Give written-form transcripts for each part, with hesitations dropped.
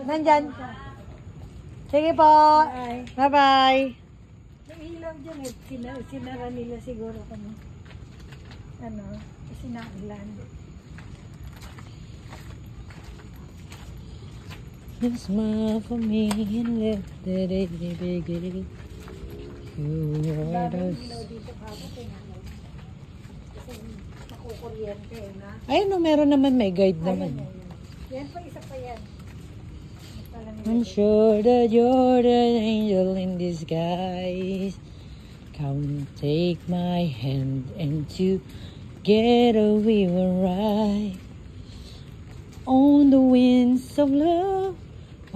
Nandyan. Sige po. Bye-bye. May ilaw dyan eh. Sinara nila siguro kami. Sinaglan. Smile for me and let it begin. You are the... Ayun no, meron naman, may guide naman. Yan pa, isa pa yan. I'm sure that you're the angel in disguise. Come take my hand and together we will ride on the winds of love.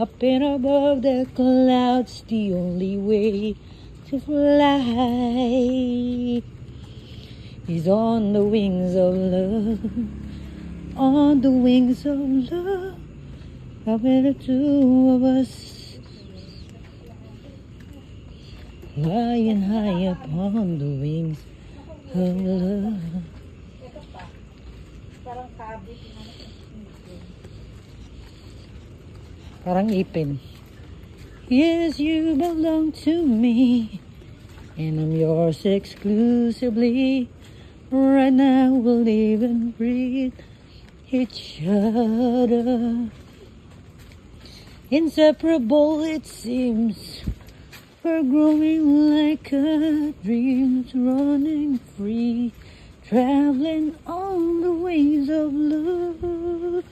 Up and above the clouds, the only way to fly is on the wings of love. On the wings of love, up and the two of us flying high upon the wings of love. Parang ipin. Yes, you belong to me, and I'm yours exclusively. Right now we'll live and breathe each other. Inseparable it seems. We're growing like a dream, running free, traveling on the wings of love.